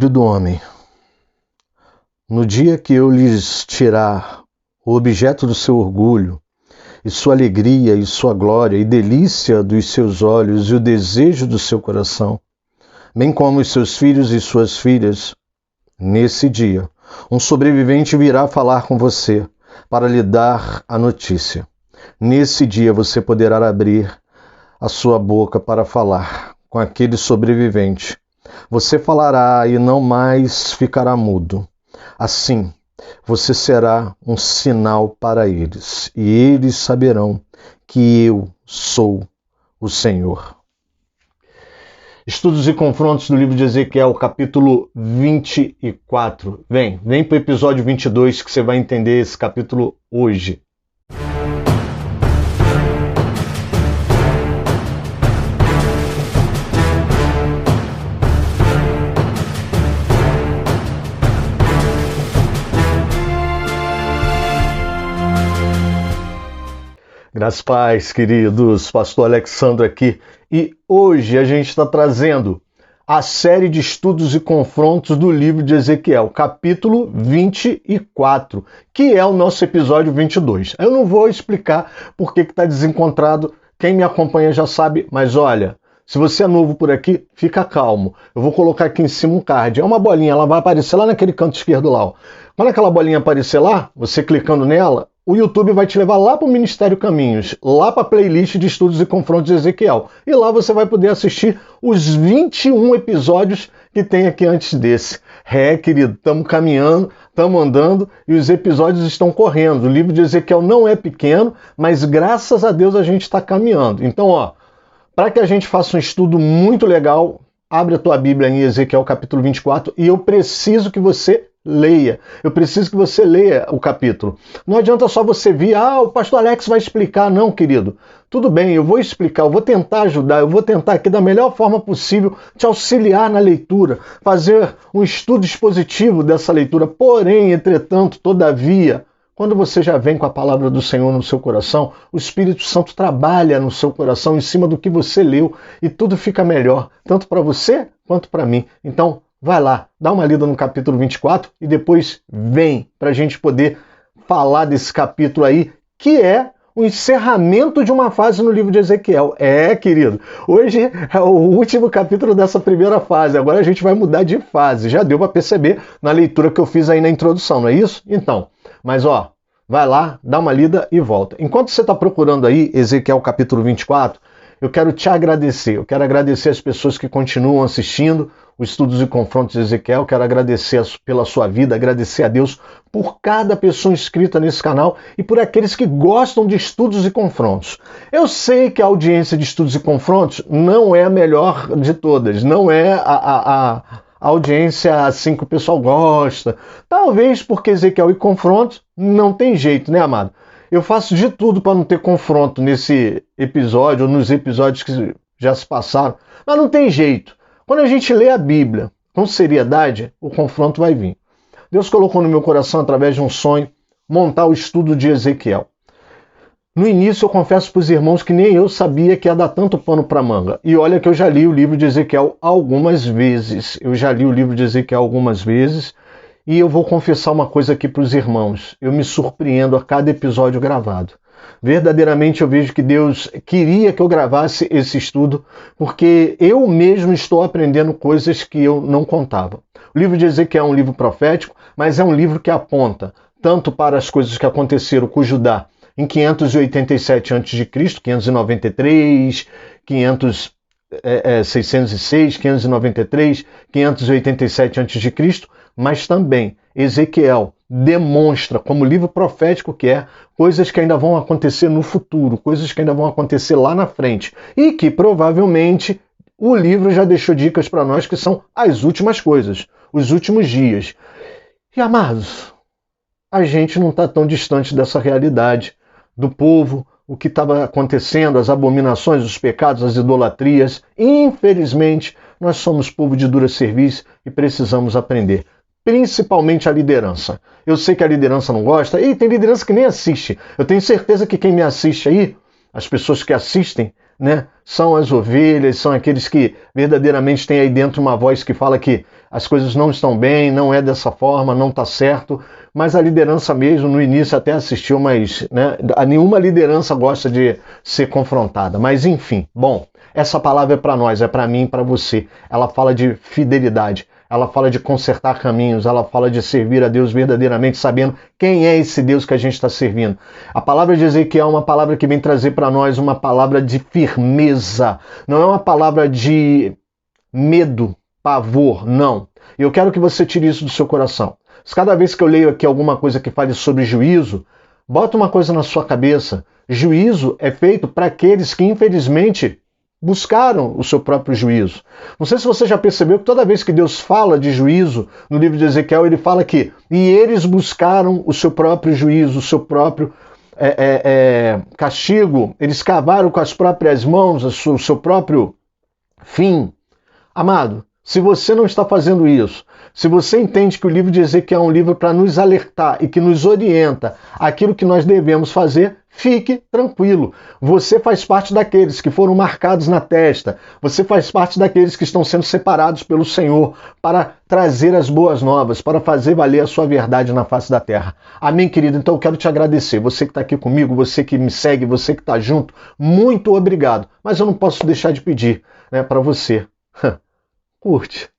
filho do homem, no dia que eu lhes tirar o objeto do seu orgulho, e sua alegria e sua glória, e delícia dos seus olhos, e o desejo do seu coração, bem como os seus filhos e suas filhas, nesse dia, um sobrevivente virá falar com você para lhe dar a notícia. Nesse dia você poderá abrir a sua boca para falar com aquele sobrevivente. Você falará e não mais ficará mudo. Assim, você será um sinal para eles, e eles saberão que eu sou o Senhor. Estudos e confrontos do livro de Ezequiel, capítulo 24. Vem para o episódio 22 que você vai entender esse capítulo hoje. Graças a paz, queridos, pastor Alexandre aqui, e hoje a gente está trazendo a série de estudos e confrontos do livro de Ezequiel, capítulo 24, que é o nosso episódio 22. Eu não vou explicar por que está desencontrado, quem me acompanha já sabe, mas olha, se você é novo por aqui, fica calmo. Eu vou colocar aqui em cima um card, é uma bolinha, ela vai aparecer lá naquele canto esquerdo lá. Ó. Quando aquela bolinha aparecer lá, você clicando nela, o YouTube vai te levar lá para o Ministério Caminhos, lá para a playlist de estudos e confrontos de Ezequiel. E lá você vai poder assistir os 21 episódios que tem aqui antes desse. Querido, estamos caminhando, estamos andando e os episódios estão correndo. O livro de Ezequiel não é pequeno, mas graças a Deus a gente está caminhando. Então, para que a gente faça um estudo muito legal, abre a tua Bíblia em Ezequiel capítulo 24 e eu preciso que você leia. Eu preciso que você leia o capítulo. Não adianta só você vir, o pastor Alex vai explicar. Não, querido. Tudo bem, eu vou explicar, eu vou tentar ajudar, eu vou tentar aqui da melhor forma possível te auxiliar na leitura, fazer um estudo expositivo dessa leitura. Porém, entretanto, todavia, quando você já vem com a palavra do Senhor no seu coração, o Espírito Santo trabalha no seu coração em cima do que você leu e tudo fica melhor, tanto para você quanto para mim. Então, vai lá, dá uma lida no capítulo 24 e depois vem para a gente poder falar desse capítulo aí, que é o encerramento de uma fase no livro de Ezequiel. Querido, hoje é o último capítulo dessa primeira fase, agora a gente vai mudar de fase. Já deu para perceber na leitura que eu fiz aí na introdução, não é isso? Então, mas vai lá, dá uma lida e volta. Enquanto você está procurando aí Ezequiel capítulo 24, eu quero te agradecer. Eu quero agradecer as pessoas que continuam assistindo os estudos e confrontos de Ezequiel. Quero agradecer pela sua vida, agradecer a Deus por cada pessoa inscrita nesse canal e por aqueles que gostam de estudos e confrontos. Eu sei que a audiência de estudos e confrontos não é a melhor de todas, não é a audiência assim que o pessoal gosta. Talvez porque Ezequiel e confrontos não tem jeito, né, amado? Eu faço de tudo para não ter confronto nesse episódio ou nos episódios que já se passaram, mas não tem jeito. Quando a gente lê a Bíblia com seriedade, o confronto vai vir. Deus colocou no meu coração, através de um sonho, montar o estudo de Ezequiel. No início, eu confesso para os irmãos que nem eu sabia que ia dar tanto pano para manga. E olha que eu já li o livro de Ezequiel algumas vezes. E eu vou confessar uma coisa aqui para os irmãos. Eu me surpreendo a cada episódio gravado. Verdadeiramente eu vejo que Deus queria que eu gravasse esse estudo, porque eu mesmo estou aprendendo coisas que eu não contava. O livro de Ezequiel é um livro profético, mas é um livro que aponta tanto para as coisas que aconteceram com Judá em 587 a.C., 593, 606, 593, 587 a.C., mas também Ezequiel demonstra, como livro profético que é, coisas que ainda vão acontecer no futuro, coisas que ainda vão acontecer lá na frente, e que provavelmente o livro já deixou dicas para nós que são as últimas coisas, os últimos dias. E amados, a gente não está tão distante dessa realidade do povo, o que estava acontecendo, as abominações, os pecados, as idolatrias. Infelizmente, nós somos povo de dura serviço e precisamos aprender. Principalmente a liderança. Eu sei que a liderança não gosta, e tem liderança que nem assiste. Eu tenho certeza que quem me assiste aí, as pessoas que assistem, né, são as ovelhas, são aqueles que verdadeiramente têm aí dentro uma voz que fala que as coisas não estão bem, não é dessa forma, não está certo, mas a liderança mesmo, no início até assistiu, mas né, nenhuma liderança gosta de ser confrontada. Mas enfim, bom, essa palavra é para nós, é para mim, para você. Ela fala de fidelidade, ela fala de consertar caminhos, ela fala de servir a Deus verdadeiramente, sabendo quem é esse Deus que a gente está servindo. A palavra de Ezequiel é uma palavra que vem trazer para nós uma palavra de firmeza, não é uma palavra de medo, pavor, não. E eu quero que você tire isso do seu coração. Cada vez que eu leio aqui alguma coisa que fale sobre juízo, bota uma coisa na sua cabeça. Juízo é feito para aqueles que, infelizmente, buscaram o seu próprio juízo. Não sei se você já percebeu que toda vez que Deus fala de juízo, no livro de Ezequiel, ele fala que e eles buscaram o seu próprio juízo, o seu próprio castigo, eles cavaram com as próprias mãos o seu próprio fim. Amado, se você não está fazendo isso, se você entende que o livro de Ezequiel é um livro para nos alertar e que nos orienta aquilo que nós devemos fazer, fique tranquilo. Você faz parte daqueles que foram marcados na testa. Você faz parte daqueles que estão sendo separados pelo Senhor para trazer as boas novas, para fazer valer a sua verdade na face da terra. Amém, querido? Então eu quero te agradecer. Você que está aqui comigo, você que me segue, você que está junto, muito obrigado. Mas eu não posso deixar de pedir, né, para você. Curte,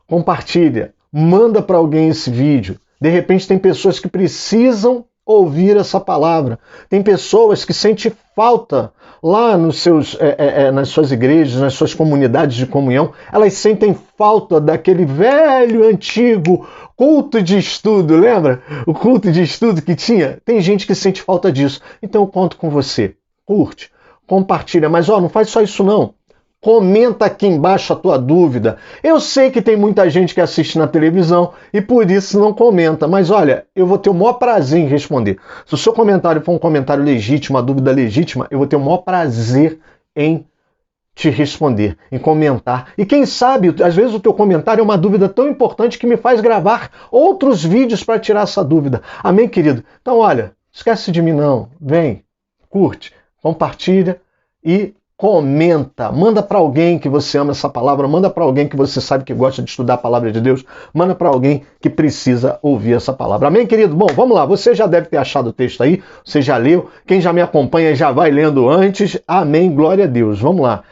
compartilha, manda para alguém esse vídeo. De repente tem pessoas que precisam ouvir essa palavra. Tem pessoas que sentem falta lá nas suas igrejas, nas suas comunidades de comunhão. Elas sentem falta daquele velho, antigo culto de estudo, lembra? O culto de estudo que tinha? Tem gente que sente falta disso. Então eu conto com você. Curte, compartilha, mas não faz só isso não. Comenta aqui embaixo a tua dúvida. Eu sei que tem muita gente que assiste na televisão e por isso não comenta, mas olha, eu vou ter o maior prazer em responder. Se o seu comentário for um comentário legítimo, uma dúvida legítima, eu vou ter o maior prazer em te responder, em comentar. E quem sabe, às vezes o teu comentário é uma dúvida tão importante que me faz gravar outros vídeos para tirar essa dúvida. Amém, querido? Então olha, esquece de mim não. Vem, curte, compartilha e comenta, manda para alguém que você ama essa palavra, manda para alguém que você sabe que gosta de estudar a palavra de Deus, manda para alguém que precisa ouvir essa palavra. Amém, querido? Bom, vamos lá, você já deve ter achado o texto aí, você já leu, quem já me acompanha já vai lendo antes, amém, glória a Deus, vamos lá.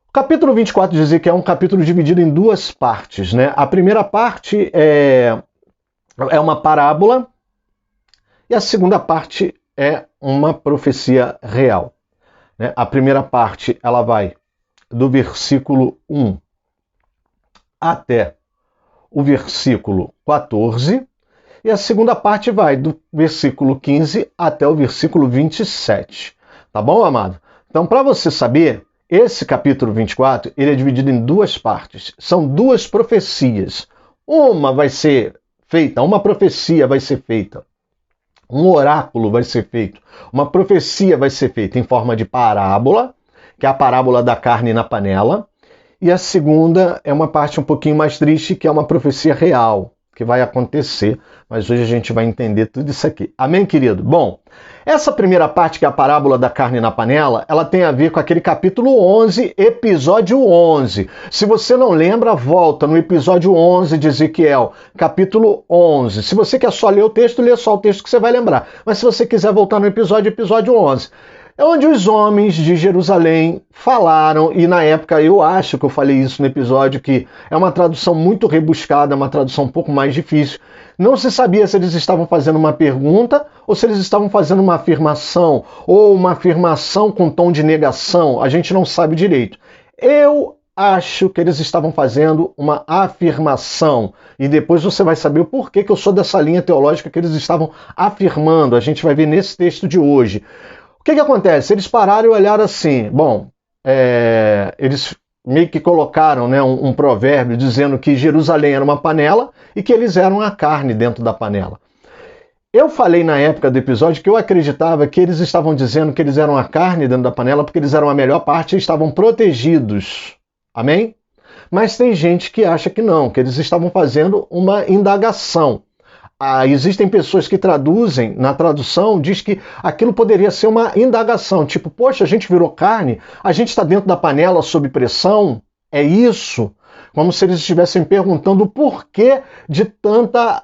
O capítulo 24 de Ezequiel é um capítulo dividido em duas partes, né? A primeira parte é uma parábola e a segunda parte é uma profecia real. A primeira parte ela vai do versículo 1 até o versículo 14 e a segunda parte vai do versículo 15 até o versículo 27. Tá bom, amado? Então, para você saber, esse capítulo 24 ele é dividido em duas partes. São duas profecias. Uma vai ser feita, uma profecia vai ser feita. Um oráculo vai ser feito, uma profecia vai ser feita em forma de parábola, que é a parábola da carne na panela, e a segunda é uma parte um pouquinho mais triste, que é uma profecia real, que vai acontecer, mas hoje a gente vai entender tudo isso aqui. Amém, querido? Bom, essa primeira parte, que é a parábola da carne na panela, ela tem a ver com aquele capítulo 11, episódio 11. Se você não lembra, volta no episódio 11 de Ezequiel, capítulo 11. Se você quer só ler o texto, lê só o texto que você vai lembrar. Mas se você quiser voltar no episódio 11. É onde os homens de Jerusalém falaram, e na época eu acho que eu falei isso no episódio, que é uma tradução muito rebuscada, uma tradução um pouco mais difícil. Não se sabia se eles estavam fazendo uma pergunta ou se eles estavam fazendo uma afirmação, ou uma afirmação com tom de negação, a gente não sabe direito. Eu acho que eles estavam fazendo uma afirmação, e depois você vai saber o porquê que eu sou dessa linha teológica que eles estavam afirmando, a gente vai ver nesse texto de hoje. O que acontece? Eles pararam e olharam assim, bom, eles meio que colocaram, né, um provérbio dizendo que Jerusalém era uma panela e que eles eram a carne dentro da panela. Eu falei na época do episódio que eu acreditava que eles estavam dizendo que eles eram a carne dentro da panela porque eles eram a melhor parte e estavam protegidos. Amém? Mas tem gente que acha que não, que eles estavam fazendo uma indagação. Existem pessoas que traduzem, na tradução, diz que aquilo poderia ser uma indagação, tipo, poxa, a gente virou carne, a gente está dentro da panela sob pressão, é isso? como se eles estivessem perguntando o porquê de tanta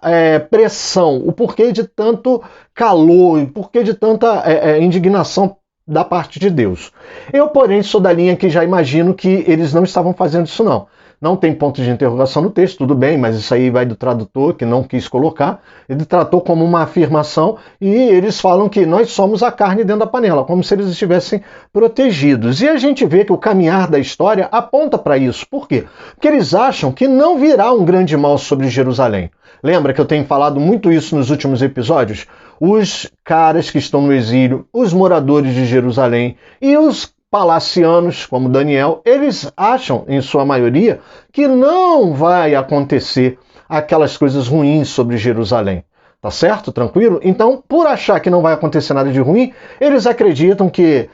pressão, o porquê de tanto calor, o porquê de tanta indignação da parte de Deus. Eu, porém, sou da linha que já imagino que eles não estavam fazendo isso, não. Não tem ponto de interrogação no texto, tudo bem, mas isso aí vai do tradutor, que não quis colocar. Ele tratou como uma afirmação e eles falam que nós somos a carne dentro da panela, como se eles estivessem protegidos. E a gente vê que o caminhar da história aponta para isso. Por quê? Porque eles acham que não virá um grande mal sobre Jerusalém. Lembra que eu tenho falado muito isso nos últimos episódios? Os caras que estão no exílio, os moradores de Jerusalém e os palacianos, como Daniel, eles acham, em sua maioria, que não vai acontecer aquelas coisas ruins sobre Jerusalém. Tá certo? Tranquilo? Então, por achar que não vai acontecer nada de ruim, eles acreditam que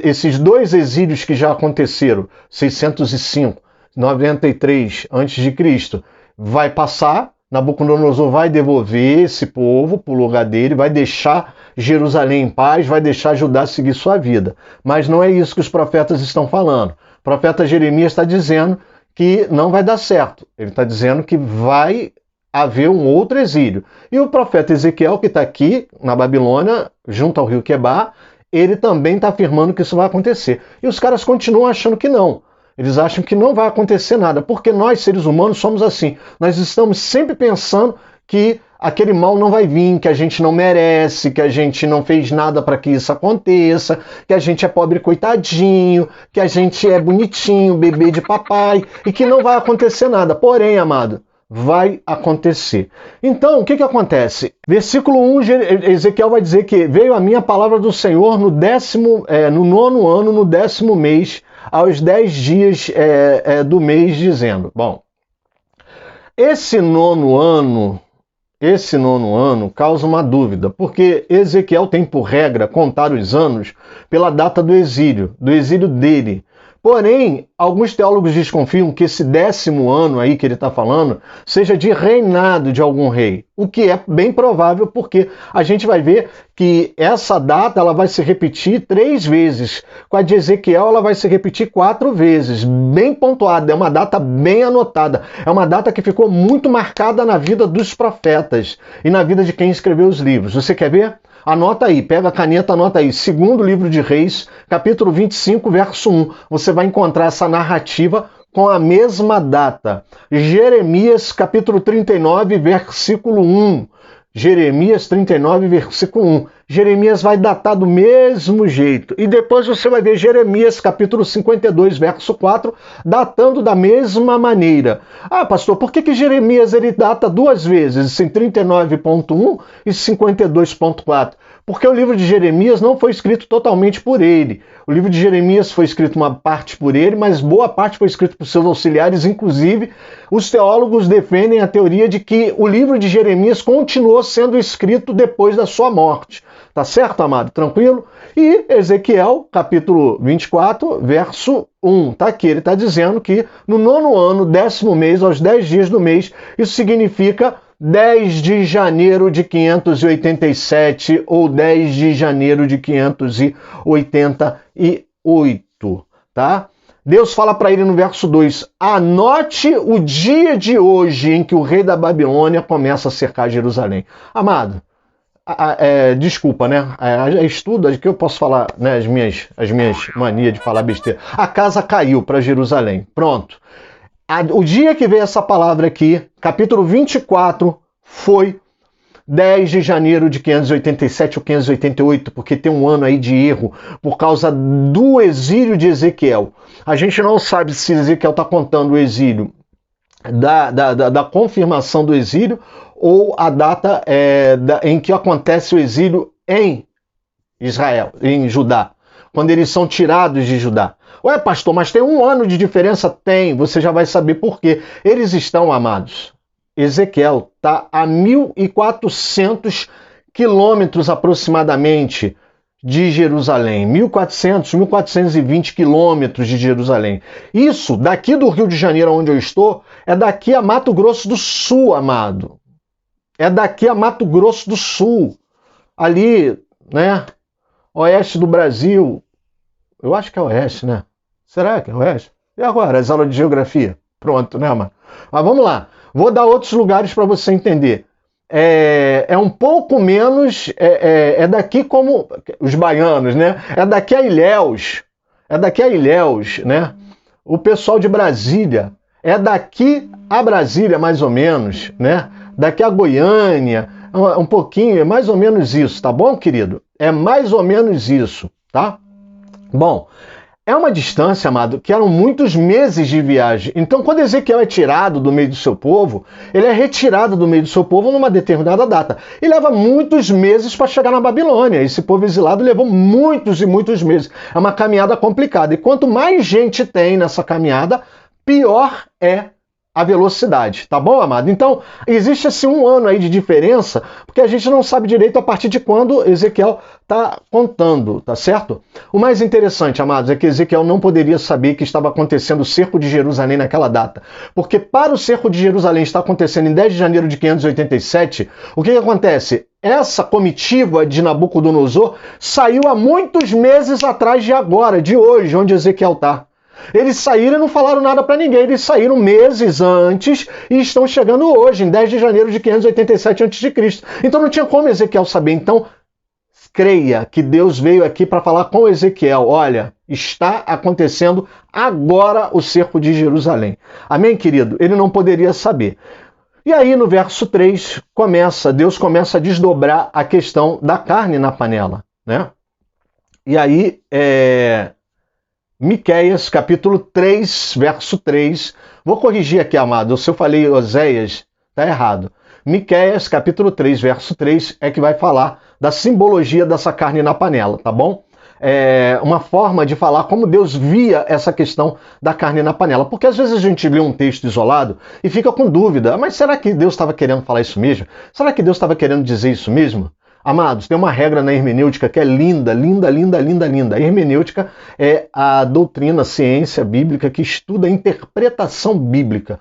esses dois exílios que já aconteceram, 605, 93 a.C., vai passar, Nabucodonosor vai devolver esse povo para o lugar dele, vai deixar Jerusalém em paz, vai deixar Judá seguir sua vida. Mas não é isso que os profetas estão falando. O profeta Jeremias está dizendo que não vai dar certo. Ele está dizendo que vai haver um outro exílio. E o profeta Ezequiel, que está aqui na Babilônia, junto ao rio Quebar, ele também está afirmando que isso vai acontecer. E os caras continuam achando que não. Eles acham que não vai acontecer nada, porque nós, seres humanos, somos assim. Nós estamos sempre pensando que aquele mal não vai vir, que a gente não merece, que a gente não fez nada para que isso aconteça, que a gente é pobre coitadinho, que a gente é bonitinho, bebê de papai, e que não vai acontecer nada. Porém, amado, vai acontecer. Então, o que acontece? Versículo 1, Ezequiel vai dizer que veio a minha palavra do Senhor no 9º ano, no 10º mês, aos 10 dias do mês, dizendo... Bom, esse nono ano causa uma dúvida, porque Ezequiel tem por regra contar os anos pela data do exílio dele. Porém, alguns teólogos desconfiam que esse 10º ano aí que ele está falando seja de reinado de algum rei, o que é bem provável, porque a gente vai ver que essa data ela vai se repetir 3 vezes. Com a de Ezequiel ela vai se repetir 4 vezes, bem pontuada, é uma data bem anotada, é uma data que ficou muito marcada na vida dos profetas e na vida de quem escreveu os livros. Você quer ver? Anota aí, pega a caneta, anota aí. 2º livro de Reis, capítulo 25, verso 1. Você vai encontrar essa narrativa com a mesma data. Jeremias, capítulo 39, versículo 1. Jeremias 39, versículo 1. Jeremias vai datar do mesmo jeito. E depois você vai ver Jeremias, capítulo 52, verso 4, datando da mesma maneira. Ah, pastor, por que Jeremias ele data 2 vezes, em 39.1 e 52.4? Porque o livro de Jeremias não foi escrito totalmente por ele. O livro de Jeremias foi escrito uma parte por ele, mas boa parte foi escrito por seus auxiliares. Inclusive, os teólogos defendem a teoria de que o livro de Jeremias continuou sendo escrito depois da sua morte. Tá certo, amado? Tranquilo? E Ezequiel, capítulo 24, verso 1. Tá aqui, ele está dizendo que no 9º ano, 10º mês, aos 10 dias do mês, isso significa 10 de janeiro de 587 ou 10 de janeiro de 588, tá? Deus fala para ele no verso 2, anote o dia de hoje em que o rei da Babilônia começa a cercar Jerusalém. Amado, desculpa, né? Estuda, de que eu posso falar, né? As minhas manias de falar besteira. A casa caiu para Jerusalém. Pronto. O dia que veio essa palavra aqui, capítulo 24, foi 10 de janeiro de 587 ou 588, porque tem um ano aí de erro, por causa do exílio de Ezequiel. A gente não sabe se Ezequiel está contando o exílio da confirmação do exílio ou a data em que acontece o exílio em Israel, em Judá, quando eles são tirados de Judá. Ué, pastor, mas tem um ano de diferença? Tem, você já vai saber por quê. Eles estão, amados, Ezequiel está a 1.400 quilômetros aproximadamente de Jerusalém. 1.420 quilômetros de Jerusalém. Isso, daqui do Rio de Janeiro, onde eu estou, é daqui a Mato Grosso do Sul, amado. É daqui a Mato Grosso do Sul. Ali, né, oeste do Brasil. Eu acho que é oeste, né? Será que é oeste? E agora, as aulas de geografia? Pronto, né, mano? Mas vamos lá. Vou dar outros lugares para você entender. É um pouco menos... É daqui como os baianos, né? É daqui a Ilhéus. É daqui a Ilhéus, né? O pessoal de Brasília. É daqui a Brasília, mais ou menos, né? Daqui a Goiânia, um pouquinho, é mais ou menos isso, tá bom, querido? É mais ou menos isso, tá? Bom, é uma distância, amado, que eram muitos meses de viagem. Então, quando Ezequiel é tirado do meio do seu povo, ele é retirado do meio do seu povo numa determinada data. E leva muitos meses para chegar na Babilônia. Esse povo exilado levou muitos e muitos meses. É uma caminhada complicada. E quanto mais gente tem nessa caminhada, pior é a velocidade, tá bom, amado? Então, existe assim um ano aí de diferença, porque a gente não sabe direito a partir de quando Ezequiel está contando, tá certo? O mais interessante, amados, é que Ezequiel não poderia saber que estava acontecendo o cerco de Jerusalém naquela data, porque para o cerco de Jerusalém estar acontecendo em 10 de janeiro de 587, o que acontece? Essa comitiva de Nabucodonosor saiu há muitos meses atrás de agora, de hoje, onde Ezequiel está. Eles saíram e não falaram nada para ninguém. Eles saíram meses antes e estão chegando hoje, em 10 de janeiro de 587 a.C. Então não tinha como Ezequiel saber. Então, creia que Deus veio aqui para falar com Ezequiel. Olha, está acontecendo agora o cerco de Jerusalém. Amém, querido? Ele não poderia saber. E aí, no verso 3, Deus começa a desdobrar a questão da carne na panela, né? E aí, Miqueias, capítulo 3, verso 3. Vou corrigir aqui, amado. Se eu falei Oséias, está errado. Miqueias, capítulo 3, verso 3, é que vai falar da simbologia dessa carne na panela, tá bom? É uma forma de falar como Deus via essa questão da carne na panela. Porque às vezes a gente lê um texto isolado e fica com dúvida. Mas será que Deus estava querendo falar isso mesmo? Será que Deus estava querendo dizer isso mesmo? Amados, tem uma regra na hermenêutica que é linda, linda, linda, linda, linda. A hermenêutica é a doutrina, a ciência bíblica que estuda a interpretação bíblica.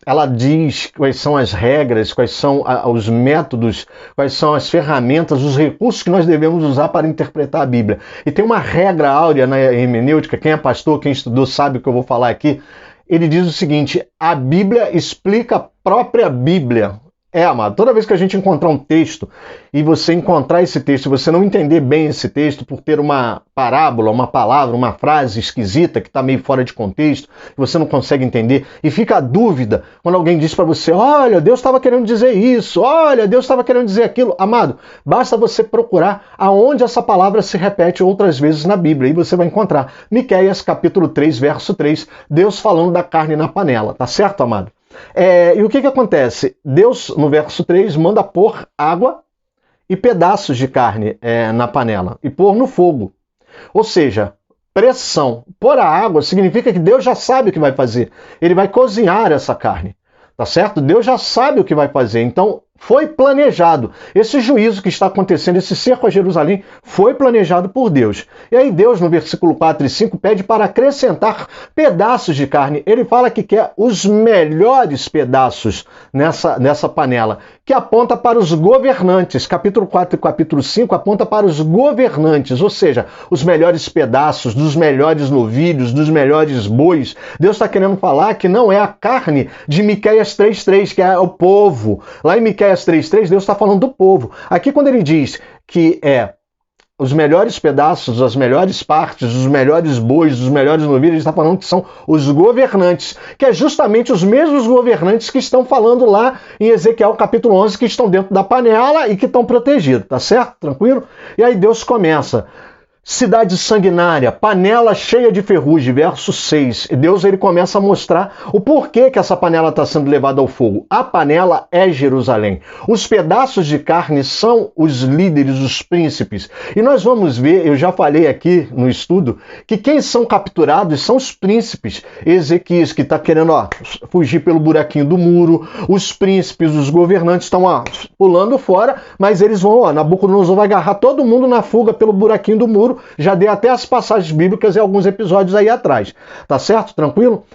Ela diz quais são as regras, quais são os métodos, quais são as ferramentas, os recursos que nós devemos usar para interpretar a Bíblia. E tem uma regra áurea na hermenêutica, quem é pastor, quem estudou sabe o que eu vou falar aqui. Ele diz o seguinte: a Bíblia explica a própria Bíblia. Amado, toda vez que a gente encontrar um texto e você encontrar esse texto e você não entender bem esse texto por ter uma parábola, uma palavra, uma frase esquisita que está meio fora de contexto, que você não consegue entender e fica a dúvida quando alguém diz para você: olha, Deus estava querendo dizer isso, olha, Deus estava querendo dizer aquilo. Amado, basta você procurar aonde essa palavra se repete outras vezes na Bíblia e você vai encontrar. Miqueias, capítulo 3, verso 3, Deus falando da carne na panela, tá certo, amado? E o que acontece? Deus, no verso 3, manda pôr água e pedaços de carne na panela e pôr no fogo. Ou seja, pressão. Pôr a água significa que Deus já sabe o que vai fazer. Ele vai cozinhar essa carne, tá certo? Deus já sabe o que vai fazer. Então, foi planejado. Esse juízo que está acontecendo, esse cerco a Jerusalém, foi planejado por Deus. E aí Deus, no versículo 4 e 5, pede para acrescentar pedaços de carne. Ele fala que quer os melhores pedaços nessa panela, que aponta para os governantes. Capítulo 4 e capítulo 5 aponta para os governantes, ou seja, os melhores pedaços, dos melhores novilhos, dos melhores bois. Deus está querendo falar que não é a carne de Miqueias 3:3, que é o povo. Lá em Miqueias 3:3, Deus está falando do povo. Aqui, quando ele diz que os melhores pedaços, as melhores partes, os melhores bois, os melhores novilhos, ele está falando que são os governantes, que é justamente os mesmos governantes que estão falando lá em Ezequiel capítulo 11, que estão dentro da panela e que estão protegidos, tá certo? Tranquilo? E aí Deus começa: cidade sanguinária, panela cheia de ferrugem, verso 6. E Deus ele começa a mostrar o porquê que essa panela está sendo levada ao fogo. A panela é Jerusalém. Os pedaços de carne são os líderes, os príncipes. E nós vamos ver, eu já falei aqui no estudo, que quem são capturados são os príncipes. Ezequias, que está querendo fugir pelo buraquinho do muro. Os príncipes, os governantes estão pulando fora, mas eles vão, Nabucodonosor vai agarrar todo mundo na fuga pelo buraquinho do muro. Já dei até as passagens bíblicas em alguns episódios aí atrás. Tá certo? Tranquilo?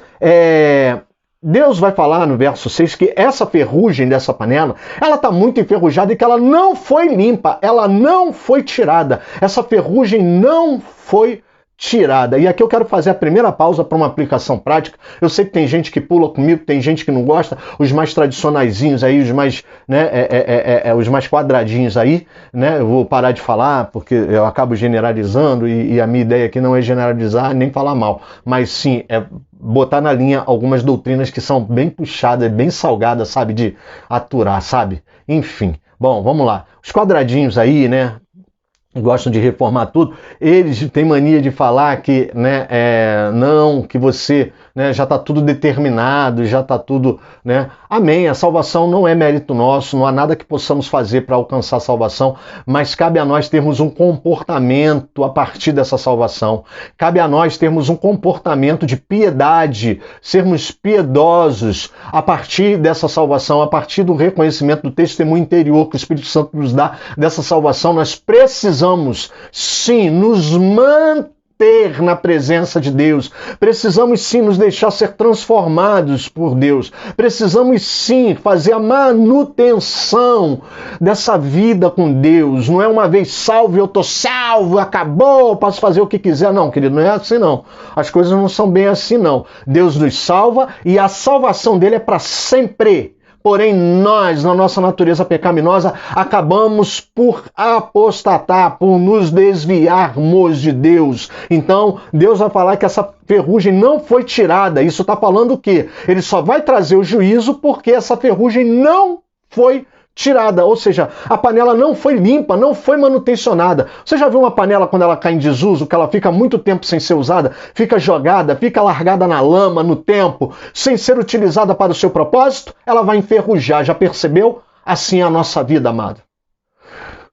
Deus vai falar no verso 6 que essa ferrugem dessa panela, ela está muito enferrujada e que ela não foi limpa, ela não foi tirada. Essa ferrugem não foi tirada. E aqui eu quero fazer a primeira pausa para uma aplicação prática. Eu sei que tem gente que pula comigo, tem gente que não gosta, os mais tradicionaizinhos aí, os mais, né, os mais quadradinhos aí, né? Eu vou parar de falar porque eu acabo generalizando e a minha ideia aqui não é generalizar nem falar mal, mas sim botar na linha algumas doutrinas que são bem puxadas, bem salgadas, sabe, de aturar, sabe? Enfim, bom, vamos lá. Os quadradinhos aí, né? Gostam de reformar tudo, eles têm mania de falar que, né, não, que você, né, já está tudo determinado, já está tudo, né, amém, a salvação não é mérito nosso, não há nada que possamos fazer para alcançar a salvação, mas cabe a nós termos um comportamento a partir dessa salvação, cabe a nós termos um comportamento de piedade, sermos piedosos a partir dessa salvação, a partir do reconhecimento do testemunho interior que o Espírito Santo nos dá dessa salvação. Nós precisamos sim nos manter na presença de Deus, precisamos sim nos deixar ser transformados por Deus, precisamos sim fazer a manutenção dessa vida com Deus. Não é uma vez salvo, eu estou salvo, acabou, posso fazer o que quiser. Não, querido, não é assim não. As coisas não são bem assim não. Deus nos salva e a salvação dele é para sempre. Porém, nós, na nossa natureza pecaminosa, acabamos por apostatar, por nos desviarmos de Deus. Então, Deus vai falar que essa ferrugem não foi tirada. Isso está falando o quê? Ele só vai trazer o juízo porque essa ferrugem não foi tirada, ou seja, a panela não foi limpa, não foi manutencionada. Você já viu uma panela quando ela cai em desuso, que ela fica muito tempo sem ser usada, fica jogada, fica largada na lama, no tempo, sem ser utilizada para o seu propósito? Ela vai enferrujar, já percebeu? Assim é a nossa vida, amado.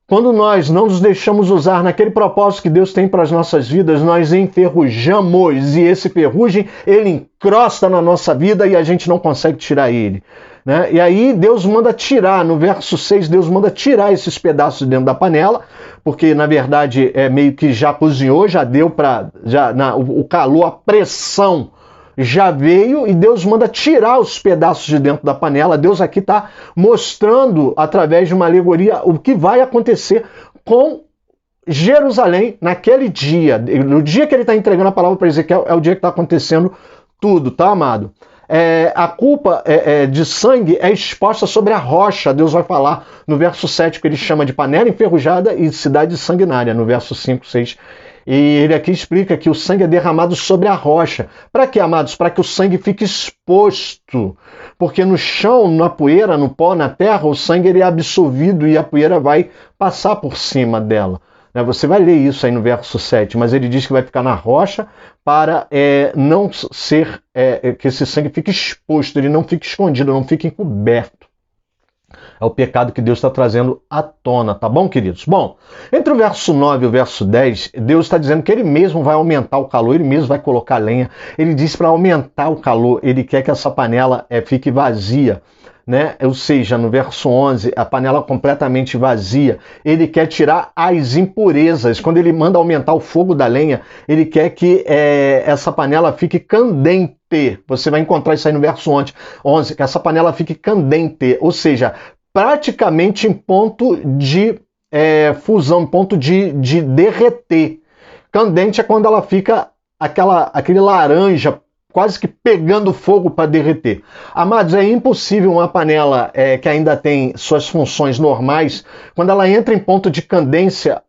Quando nós não nos deixamos usar naquele propósito que Deus tem para as nossas vidas, nós enferrujamos, e esse ferrugem, ele encrosta na nossa vida e a gente não consegue tirar ele. Né? E aí Deus manda tirar, no verso 6, Deus manda tirar esses pedaços de dentro da panela, porque na verdade meio que já cozinhou, já deu para, o calor, a pressão já veio, e Deus manda tirar os pedaços de dentro da panela. Deus aqui está mostrando, através de uma alegoria, o que vai acontecer com Jerusalém naquele dia. No dia que ele está entregando a palavra para Ezequiel, é o dia que está acontecendo tudo, tá, amado? A culpa de sangue é exposta sobre a rocha. Deus vai falar no verso 7, que ele chama de panela enferrujada e cidade sanguinária, no verso 5, 6. E ele aqui explica que o sangue é derramado sobre a rocha. Para quê, amados? Para que o sangue fique exposto. Porque no chão, na poeira, no pó, na terra, o sangue ele é absorvido e a poeira vai passar por cima dela. Você vai ler isso aí no verso 7, mas ele diz que vai ficar na rocha para não ser que esse sangue fique exposto, ele não fique escondido, não fique encoberto. É o pecado que Deus está trazendo à tona, tá bom, queridos? Bom, entre o verso 9 e o verso 10, Deus está dizendo que ele mesmo vai aumentar o calor, ele mesmo vai colocar lenha. Ele diz para aumentar o calor, ele quer que essa panela fique vazia. Né? Ou seja, no verso 11, a panela completamente vazia. Ele quer tirar as impurezas. Quando ele manda aumentar o fogo da lenha, ele quer que essa panela fique candente. Você vai encontrar isso aí no verso 11, que essa panela fique candente, ou seja, praticamente em ponto de fusão, em ponto de derreter. Candente é quando ela fica aquele laranja, quase que pegando fogo para derreter. Amados, é impossível uma panela que ainda tem suas funções normais, quando ela entra em ponto de candência,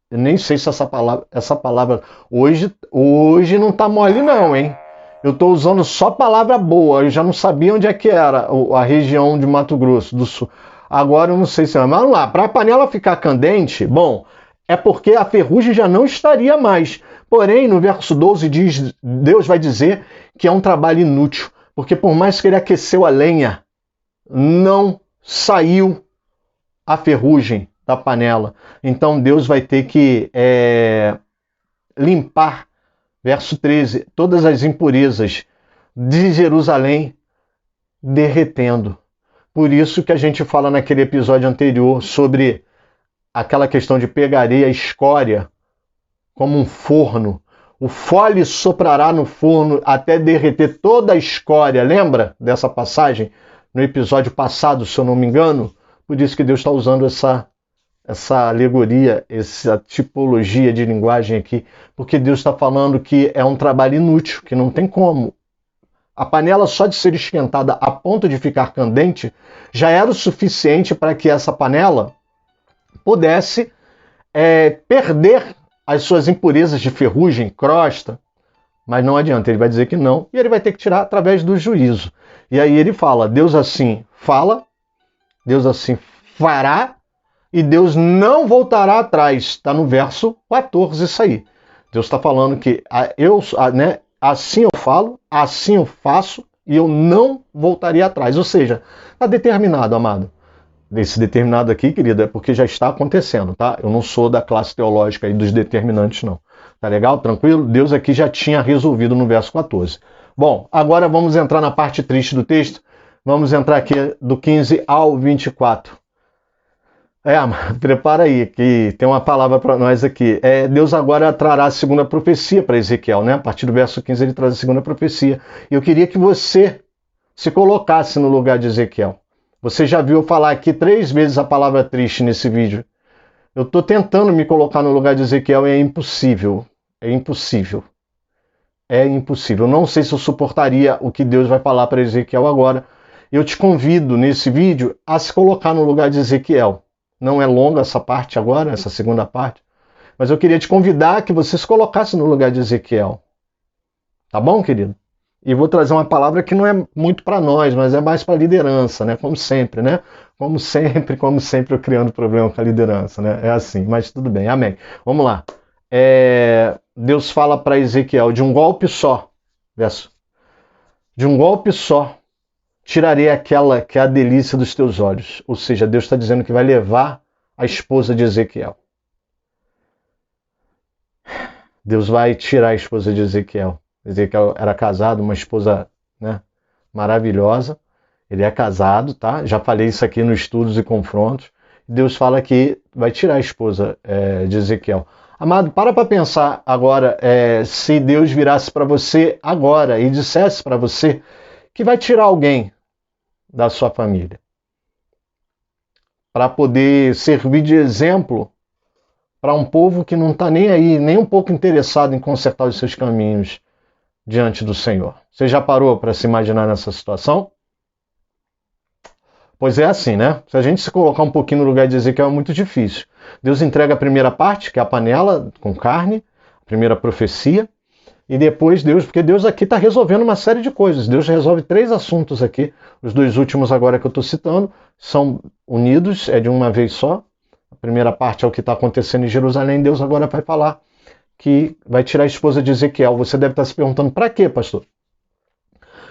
eu nem sei se essa palavra hoje não está mole não, hein? Eu estou usando só palavra boa, eu já não sabia onde é que era a região de Mato Grosso do Sul. Agora eu não sei se é, mas vamos lá, para a panela ficar candente, bom, é porque a ferrugem já não estaria mais. Porém, no verso 12, Deus vai dizer que é um trabalho inútil, porque por mais que ele aqueceu a lenha, não saiu a ferrugem da panela. Então Deus vai ter que limpar, verso 13, todas as impurezas de Jerusalém derretendo. Por isso que a gente fala naquele episódio anterior sobre aquela questão de pegaria a escória como um forno. O fole soprará no forno até derreter toda a escória. Lembra dessa passagem no episódio passado, se eu não me engano? Por isso que Deus está usando essa alegoria, essa tipologia de linguagem aqui, porque Deus está falando que é um trabalho inútil, que não tem como. A panela só de ser esquentada a ponto de ficar candente já era o suficiente para que essa panela pudesse perder as suas impurezas de ferrugem, crosta, mas não adianta, ele vai dizer que não, e ele vai ter que tirar através do juízo. E aí ele fala, Deus assim fala, Deus assim fará, e Deus não voltará atrás. Está no verso 14 isso aí. Deus está falando que assim eu falo, assim eu faço, e eu não voltaria atrás. Ou seja, está determinado, amado. Esse determinado aqui, querido, é porque já está acontecendo, tá? Eu não sou da classe teológica aí dos determinantes, não. Tá legal? Tranquilo? Deus aqui já tinha resolvido no verso 14. Bom, agora vamos entrar na parte triste do texto. Vamos entrar aqui do 15 ao 24. Prepara aí, que tem uma palavra para nós aqui. Deus agora trará a segunda profecia para Ezequiel, né? A partir do verso 15 ele traz a segunda profecia. E eu queria que você se colocasse no lugar de Ezequiel. Você já viu eu falar aqui 3 vezes a palavra triste nesse vídeo. Eu estou tentando me colocar no lugar de Ezequiel e é impossível. É impossível. É impossível. Eu não sei se eu suportaria o que Deus vai falar para Ezequiel agora. Eu te convido nesse vídeo a se colocar no lugar de Ezequiel. Não é longa essa parte agora, essa segunda parte. Mas eu queria te convidar que você se colocasse no lugar de Ezequiel. Tá bom, querido? E vou trazer uma palavra que não é muito para nós, mas é mais para a liderança, né? Como sempre, né? Como sempre, eu criando problema com a liderança, né? É assim, mas tudo bem, amém. Vamos lá. Deus fala para Ezequiel, de um golpe só, verso, de um golpe só, tirarei aquela que é a delícia dos teus olhos. Ou seja, Deus está dizendo que vai levar a esposa de Ezequiel. Deus vai tirar a esposa de Ezequiel. Ezequiel era casado, uma esposa, né, maravilhosa. Ele é casado, tá? Já falei isso aqui nos estudos e confrontos. Deus fala que vai tirar a esposa de Ezequiel. Amado, para pensar agora, se Deus virasse para você agora e dissesse para você que vai tirar alguém da sua família para poder servir de exemplo para um povo que não está nem aí, nem um pouco interessado em consertar os seus caminhos diante do Senhor. Você já parou para se imaginar nessa situação? Pois é assim, né? Se a gente se colocar um pouquinho no lugar de Ezequiel é muito difícil. Deus entrega a primeira parte, que é a panela com carne, a primeira profecia, e depois porque Deus aqui está resolvendo uma série de coisas. Deus resolve 3 assuntos aqui, os 2 últimos agora que eu estou citando, são unidos, é de uma vez só. A primeira parte é o que está acontecendo em Jerusalém, Deus agora vai falar que vai tirar a esposa de Ezequiel. Você deve estar se perguntando, para quê, pastor?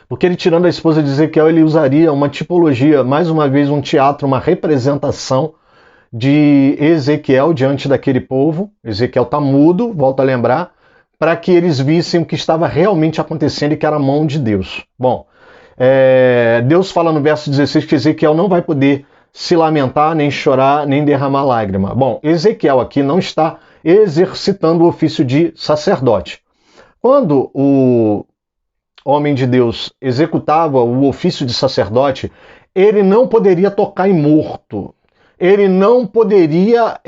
Porque ele tirando a esposa de Ezequiel, ele usaria uma tipologia, mais uma vez um teatro, uma representação de Ezequiel diante daquele povo. Ezequiel está mudo, volto a lembrar, para que eles vissem o que estava realmente acontecendo e que era a mão de Deus. Bom, Deus fala no verso 16 que Ezequiel não vai poder se lamentar, nem chorar, nem derramar lágrima. Bom, Ezequiel aqui não está exercitando o ofício de sacerdote. Quando o homem de Deus executava o ofício de sacerdote, ele não poderia tocar em morto. Ele não poderia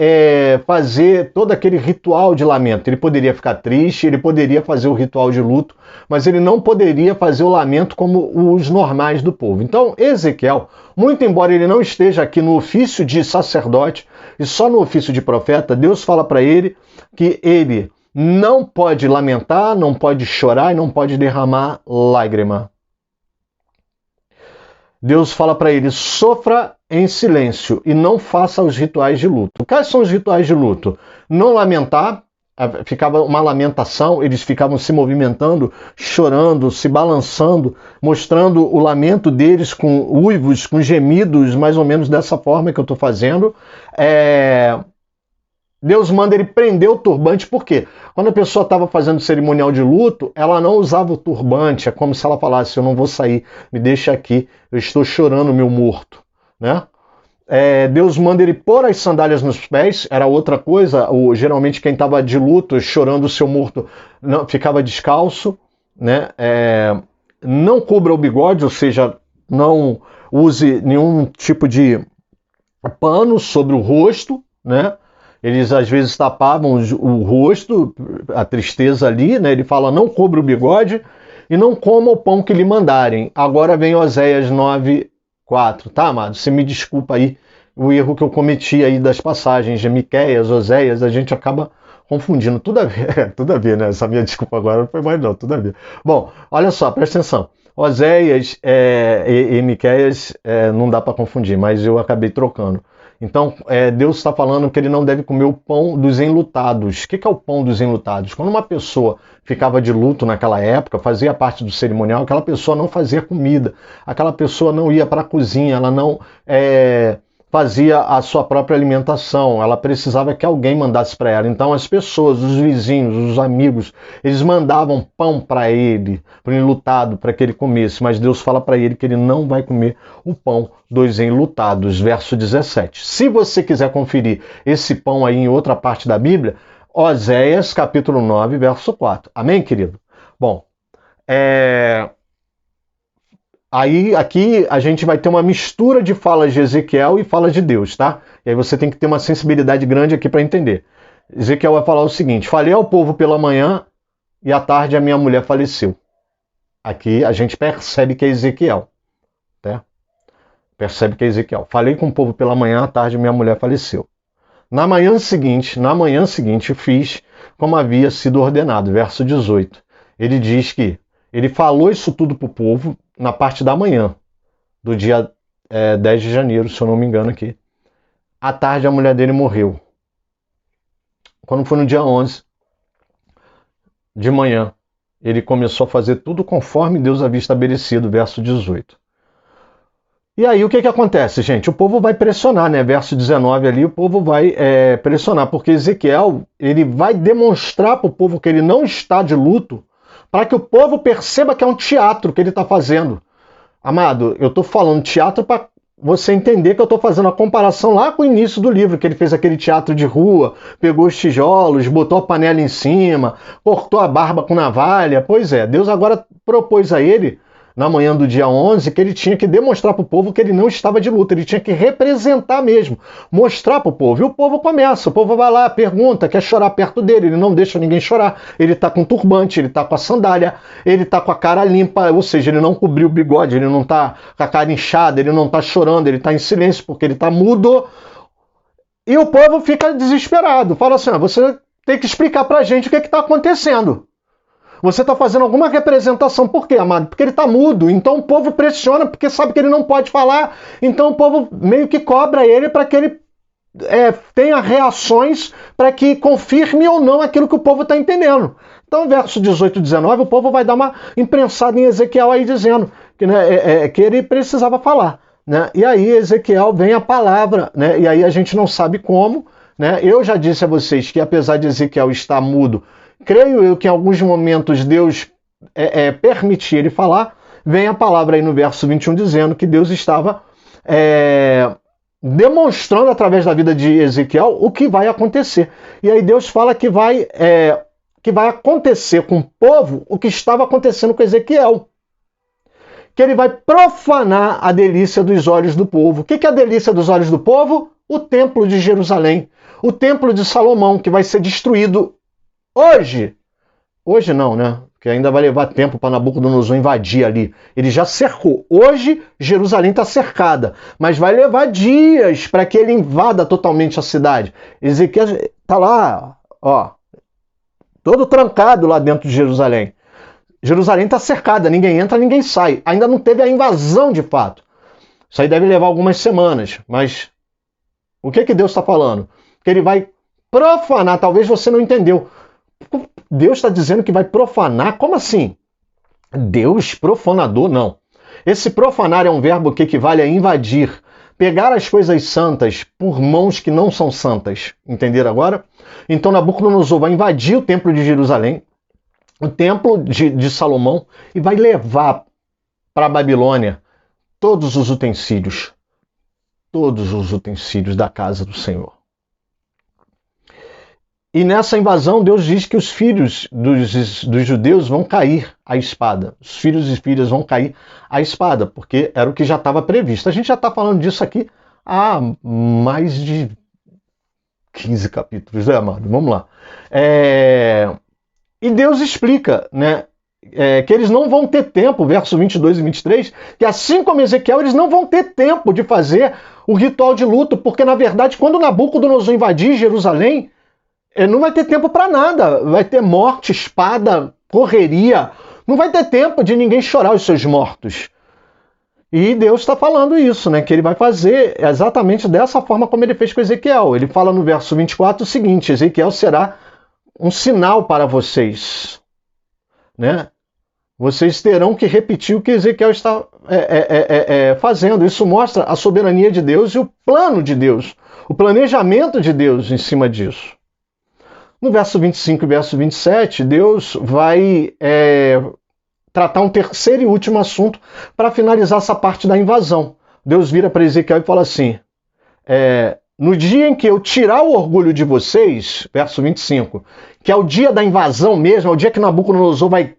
fazer todo aquele ritual de lamento. Ele poderia ficar triste, ele poderia fazer o ritual de luto, mas ele não poderia fazer o lamento como os normais do povo. Então, Ezequiel, muito embora ele não esteja aqui no ofício de sacerdote e só no ofício de profeta, Deus fala para ele que ele não pode lamentar, não pode chorar e não pode derramar lágrima. Deus fala para ele, sofra em silêncio e não faça os rituais de luto. Quais são os rituais de luto? Não lamentar, ficava uma lamentação, eles ficavam se movimentando, chorando, se balançando, mostrando o lamento deles com uivos, com gemidos, mais ou menos dessa forma que eu estou fazendo. Deus manda ele prender o turbante, por quê? Quando a pessoa estava fazendo cerimonial de luto, ela não usava o turbante, é como se ela falasse, eu não vou sair, me deixa aqui, eu estou chorando o meu morto, né? Deus manda ele pôr as sandálias nos pés, era outra coisa, geralmente quem estava de luto, chorando o seu morto, não, ficava descalço, né? Não cubra o bigode, ou seja, não use nenhum tipo de pano sobre o rosto, né? Eles às vezes tapavam o rosto, a tristeza ali, né? Ele fala, não cubra o bigode e não coma o pão que lhe mandarem. Agora vem Oséias 9:4, tá, amado? Você me desculpa aí o erro que eu cometi aí das passagens de Miqueias, Oséias, a gente acaba confundindo. Tudo a ver, tudo a ver, né? Essa minha desculpa agora não foi mais não, tudo a ver. Bom, olha só, presta atenção. Oséias e Miqueias não dá para confundir, mas eu acabei trocando. Então, Deus está falando que ele não deve comer o pão dos enlutados. O que é o pão dos enlutados? Quando uma pessoa ficava de luto naquela época, fazia parte do cerimonial, aquela pessoa não fazia comida, aquela pessoa não ia para a cozinha, ela não fazia a sua própria alimentação, ela precisava que alguém mandasse para ela. Então as pessoas, os vizinhos, os amigos, eles mandavam pão para ele, para o enlutado, para que ele comesse, mas Deus fala para ele que ele não vai comer o pão dos enlutados, verso 17. Se você quiser conferir esse pão aí em outra parte da Bíblia, Oséias capítulo 9, verso 4. Amém, querido? Bom, aí aqui a gente vai ter uma mistura de falas de Ezequiel e falas de Deus, tá? E aí você tem que ter uma sensibilidade grande aqui para entender. Ezequiel vai falar o seguinte: falei ao povo pela manhã e à tarde a minha mulher faleceu. Aqui a gente percebe que é Ezequiel, tá? Percebe que é Ezequiel. Falei com o povo pela manhã, à tarde minha mulher faleceu. Na manhã seguinte fiz como havia sido ordenado, verso 18. Ele diz que ele falou isso tudo para o povo na parte da manhã, do dia 10 de janeiro, se eu não me engano aqui. À tarde a mulher dele morreu. Quando foi no dia 11, de manhã, ele começou a fazer tudo conforme Deus havia estabelecido, verso 18. E aí o que acontece, gente? O povo vai pressionar, né? Verso 19 ali, o povo vai pressionar, porque Ezequiel ele vai demonstrar para o povo que ele não está de luto, para que o povo perceba que é um teatro que ele está fazendo. Amado, eu estou falando teatro para você entender que eu estou fazendo a comparação lá com o início do livro, que ele fez aquele teatro de rua, pegou os tijolos, botou a panela em cima, cortou a barba com navalha. Pois é, Deus agora propôs a ele, na manhã do dia 11, que ele tinha que demonstrar para o povo que ele não estava de luta, ele tinha que representar mesmo, mostrar para o povo. E o povo começa, o povo vai lá, pergunta, quer chorar perto dele, ele não deixa ninguém chorar, ele está com turbante, ele está com a sandália, ele está com a cara limpa, ou seja, ele não cobriu o bigode, ele não está com a cara inchada, ele não está chorando, ele está em silêncio porque ele está mudo. E o povo fica desesperado, fala assim, você tem que explicar para a gente o que está acontecendo. Você está fazendo alguma representação. Por quê, amado? Porque ele está mudo. Então o povo pressiona porque sabe que ele não pode falar. Então o povo meio que cobra ele para que ele tenha reações para que confirme ou não aquilo que o povo está entendendo. Então, verso 18 e 19, o povo vai dar uma imprensada em Ezequiel aí dizendo que ele precisava falar. Né? E aí Ezequiel vem a palavra, né? E aí a gente não sabe como. Né? Eu já disse a vocês que apesar de Ezequiel estar mudo, creio eu que em alguns momentos Deus permitia ele falar. Vem a palavra aí no verso 21 dizendo que Deus estava demonstrando através da vida de Ezequiel o que vai acontecer. E aí Deus fala que vai acontecer com o povo o que estava acontecendo com Ezequiel. Que ele vai profanar a delícia dos olhos do povo. O que é a delícia dos olhos do povo? O templo de Jerusalém. O templo de Salomão, que vai ser destruído hoje. Hoje não, né? Porque ainda vai levar tempo para Nabucodonosor invadir ali. Ele já cercou. Hoje, Jerusalém está cercada. Mas vai levar dias para que ele invada totalmente a cidade. Ezequiel está lá, ó, todo trancado lá dentro de Jerusalém. Jerusalém está cercada, ninguém entra, ninguém sai. Ainda não teve a invasão de fato. Isso aí deve levar algumas semanas. Mas o que Deus está falando? Que ele vai profanar, talvez você não entendeu. Deus está dizendo que vai profanar? Como assim? Deus profanador? Não. Esse profanar é um verbo que equivale a invadir. Pegar as coisas santas por mãos que não são santas. Entenderam agora? Então Nabucodonosor vai invadir o templo de Jerusalém, o templo de Salomão, e vai levar para a Babilônia todos os utensílios da casa do Senhor. E nessa invasão, Deus diz que os filhos dos judeus vão cair à espada. Os filhos e filhas vão cair à espada, porque era o que já estava previsto. A gente já está falando disso aqui há mais de 15 capítulos, né, amado? Vamos lá. E Deus explica, né, que eles não vão ter tempo, versos 22 e 23, que assim como Ezequiel, eles não vão ter tempo de fazer o ritual de luto, porque, na verdade, quando Nabucodonosor invadir Jerusalém, não vai ter tempo para nada. Vai ter morte, espada, correria. Não vai ter tempo de ninguém chorar os seus mortos. E Deus está falando isso, né? Que ele vai fazer exatamente dessa forma como ele fez com Ezequiel. Ele fala no verso 24 o seguinte: Ezequiel será um sinal para vocês, né? Vocês terão que repetir o que Ezequiel está fazendo. Isso mostra a soberania de Deus e o plano de Deus, o planejamento de Deus em cima disso. No verso 25 e verso 27, Deus vai tratar um terceiro e último assunto para finalizar essa parte da invasão. Deus vira para Ezequiel e fala assim: no dia em que eu tirar o orgulho de vocês, verso 25, que é o dia da invasão mesmo, é o dia que Nabucodonosor vai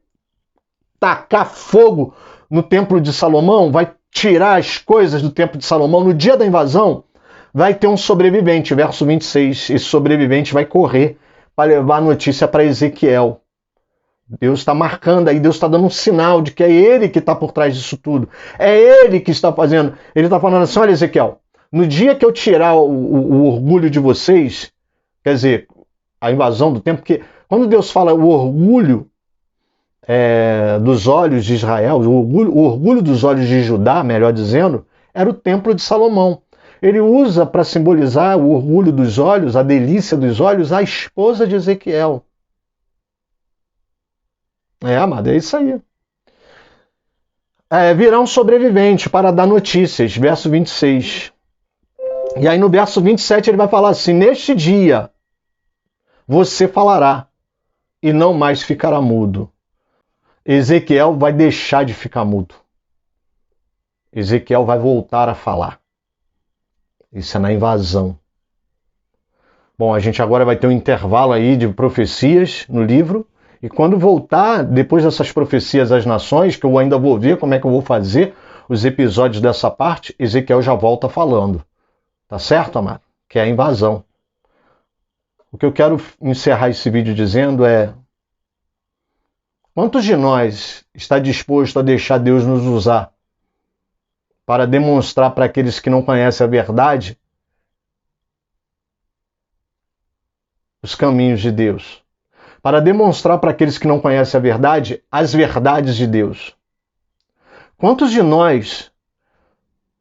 tacar fogo no templo de Salomão, vai tirar as coisas do templo de Salomão, no dia da invasão, vai ter um sobrevivente, verso 26, esse sobrevivente vai correr para levar a notícia para Ezequiel. Deus está marcando aí, Deus está dando um sinal de que é Ele que está por trás disso tudo. É Ele que está fazendo. Ele está falando assim: olha, Ezequiel, no dia que eu tirar o orgulho de vocês, quer dizer, a invasão do templo, porque quando Deus fala o orgulho dos olhos de Israel, o orgulho dos olhos de Judá, melhor dizendo, era o templo de Salomão. Ele usa para simbolizar o orgulho dos olhos, a delícia dos olhos, a esposa de Ezequiel. Amado, é isso aí. Virá um sobrevivente para dar notícias, verso 26. E aí no verso 27 ele vai falar assim: neste dia você falará e não mais ficará mudo. Ezequiel vai deixar de ficar mudo. Ezequiel vai voltar a falar. Isso é na invasão. Bom, a gente agora vai ter um intervalo aí de profecias no livro. E quando voltar, depois dessas profecias às nações, que eu ainda vou ver como é que eu vou fazer os episódios dessa parte, Ezequiel já volta falando. Tá certo, amado? Que é a invasão. O que eu quero encerrar esse vídeo dizendo é: quantos de nós está disposto a deixar Deus nos usar para demonstrar para aqueles que não conhecem a verdade os caminhos de Deus? Para demonstrar para aqueles que não conhecem a verdade as verdades de Deus? Quantos de nós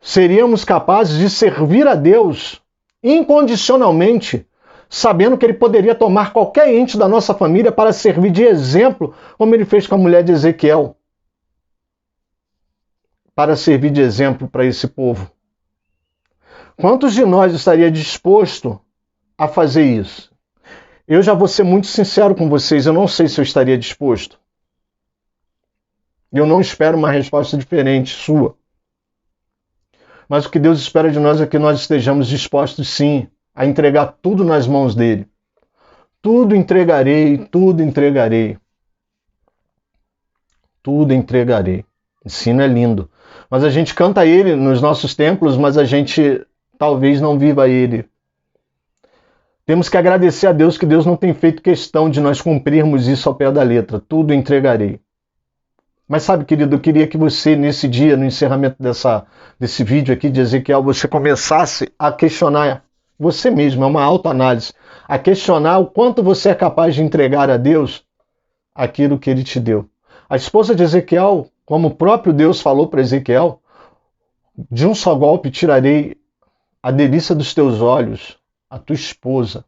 seríamos capazes de servir a Deus incondicionalmente, sabendo que Ele poderia tomar qualquer ente da nossa família para servir de exemplo, como Ele fez com a mulher de Ezequiel, para servir de exemplo para esse povo? Quantos de nós estaria disposto a fazer isso? Eu já vou ser muito sincero com vocês, eu não sei se eu estaria disposto. Eu não espero uma resposta diferente sua. Mas o que Deus espera de nós é que nós estejamos dispostos, sim, a entregar tudo nas mãos dele. Tudo entregarei, tudo entregarei. Tudo entregarei. Ensino é lindo. Mas a gente canta ele nos nossos templos, mas a gente talvez não viva ele. Temos que agradecer a Deus que Deus não tem feito questão de nós cumprirmos isso ao pé da letra. Tudo entregarei. Mas sabe, querido, eu queria que você, nesse dia, no encerramento desse vídeo aqui de Ezequiel, você começasse a questionar você mesmo, é uma autoanálise, a questionar o quanto você é capaz de entregar a Deus aquilo que Ele te deu. A esposa de Ezequiel, como o próprio Deus falou para Ezequiel, de um só golpe tirarei a delícia dos teus olhos, a tua esposa.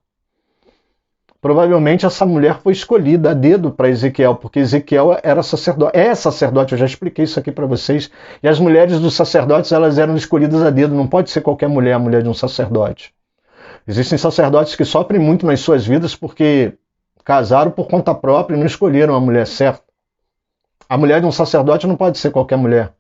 Provavelmente essa mulher foi escolhida a dedo para Ezequiel, porque Ezequiel era sacerdote, é sacerdote, eu já expliquei isso aqui para vocês, e as mulheres dos sacerdotes, elas eram escolhidas a dedo, não pode ser qualquer mulher a mulher de um sacerdote. Existem sacerdotes que sofrem muito nas suas vidas porque casaram por conta própria e não escolheram a mulher certa. A mulher de um sacerdote não pode ser qualquer mulher.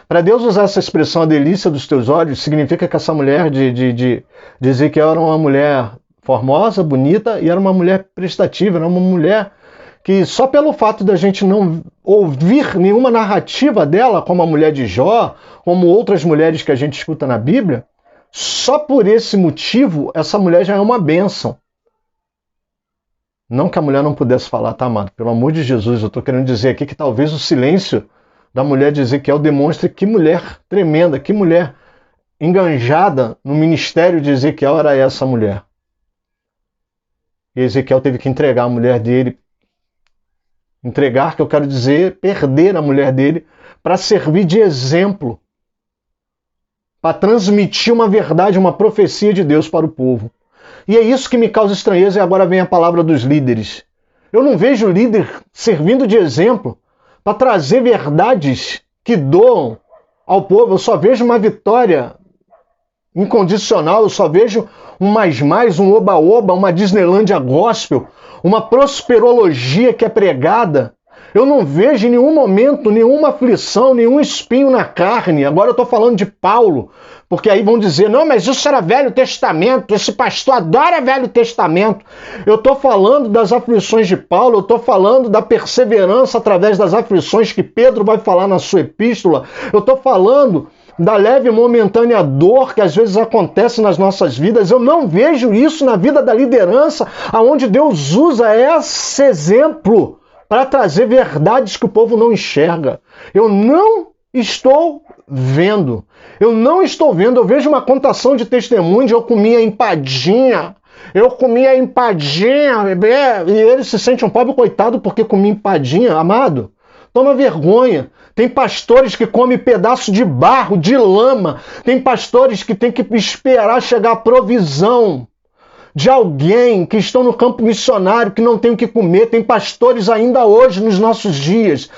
Para Deus usar essa expressão, a delícia dos teus olhos, significa que essa mulher de Ezequiel era uma mulher formosa, bonita, e era uma mulher prestativa, era uma mulher que só pelo fato da gente não ouvir nenhuma narrativa dela, como a mulher de Jó, como outras mulheres que a gente escuta na Bíblia, Só por esse motivo, essa mulher já é uma bênção. Não que a mulher não pudesse falar, tá, amado? Pelo amor de Jesus, eu estou querendo dizer aqui que talvez o silêncio da mulher de Ezequiel demonstre que mulher tremenda, que mulher enganjada no ministério de Ezequiel era essa mulher. E Ezequiel teve que entregar a mulher dele. Entregar, que eu quero dizer, perder a mulher dele para servir de exemplo, para transmitir uma verdade, uma profecia de Deus para o povo. E é isso que me causa estranheza, e agora vem a palavra dos líderes. Eu não vejo o líder servindo de exemplo para trazer verdades que doam ao povo. Eu só vejo uma vitória incondicional, eu só vejo um mais, um oba-oba, uma Disneylândia gospel, uma prosperologia que é pregada. Eu não vejo em nenhum momento nenhuma aflição, nenhum espinho na carne. Agora eu estou falando de Paulo, porque aí vão dizer, não, mas isso era Velho Testamento, esse pastor adora Velho Testamento. Eu estou falando das aflições de Paulo, eu estou falando da perseverança através das aflições que Pedro vai falar na sua epístola, eu estou falando da leve e momentânea dor que às vezes acontece nas nossas vidas. Eu não vejo isso na vida da liderança, aonde Deus usa esse exemplo para trazer verdades que o povo não enxerga. Eu não estou vendo. Eu não estou vendo. Eu vejo uma contação de testemunhos. Eu comia empadinha. E ele se sente um pobre coitado porque comia empadinha. Amado, toma vergonha. Tem pastores que comem pedaço de barro, de lama. Tem pastores que têm que esperar chegar a provisão de alguém, que estão no campo missionário, que não tem o que comer. Tem pastores ainda hoje, nos nossos dias,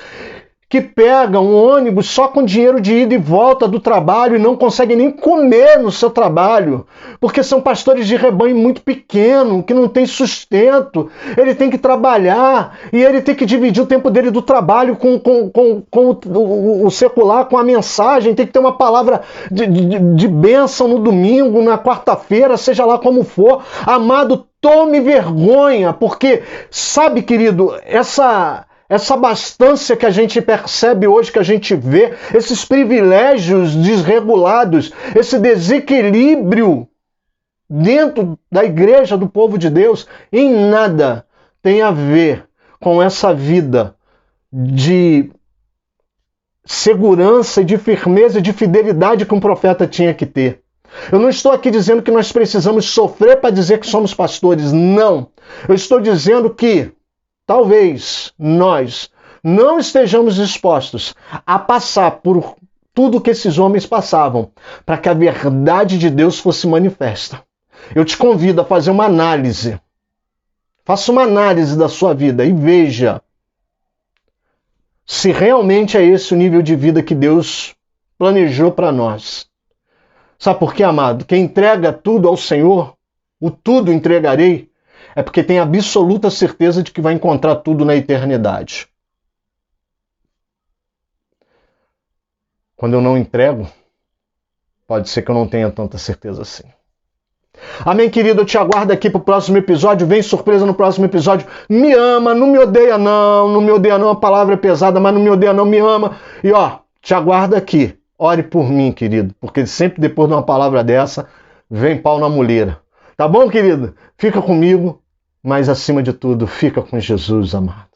que pegam um ônibus só com dinheiro de ida e volta do trabalho e não conseguem nem comer no seu trabalho, porque são pastores de rebanho muito pequeno, que não tem sustento. Ele tem que trabalhar e ele tem que dividir o tempo dele do trabalho com o secular, com a mensagem. Tem que ter uma palavra de bênção no domingo, na quarta-feira, seja lá como for. Amado, tome vergonha, porque, sabe, querido, essa abastança que a gente percebe hoje, que a gente vê, esses privilégios desregulados, esse desequilíbrio dentro da igreja do povo de Deus, em nada tem a ver com essa vida de segurança, de firmeza e de fidelidade que um profeta tinha que ter. Eu não estou aqui dizendo que nós precisamos sofrer para dizer que somos pastores, não. Eu estou dizendo que talvez nós não estejamos dispostos a passar por tudo que esses homens passavam para que a verdade de Deus fosse manifesta. Eu te convido a fazer uma análise. Faça uma análise da sua vida e veja se realmente é esse o nível de vida que Deus planejou para nós. Sabe por quê, amado? Quem entrega tudo ao Senhor, o tudo entregarei, é porque tem absoluta certeza de que vai encontrar tudo na eternidade. Quando eu não entrego, pode ser que eu não tenha tanta certeza assim. Amém, querido? Eu te aguardo aqui pro próximo episódio. Vem surpresa no próximo episódio. Me ama, não me odeia não. Não me odeia não, a palavra é pesada, mas não me odeia não, me ama. E ó, te aguardo aqui. Ore por mim, querido, porque sempre depois de uma palavra dessa, vem pau na muleira. Tá bom, querido? Fica comigo. Mas, acima de tudo, fica com Jesus, amado.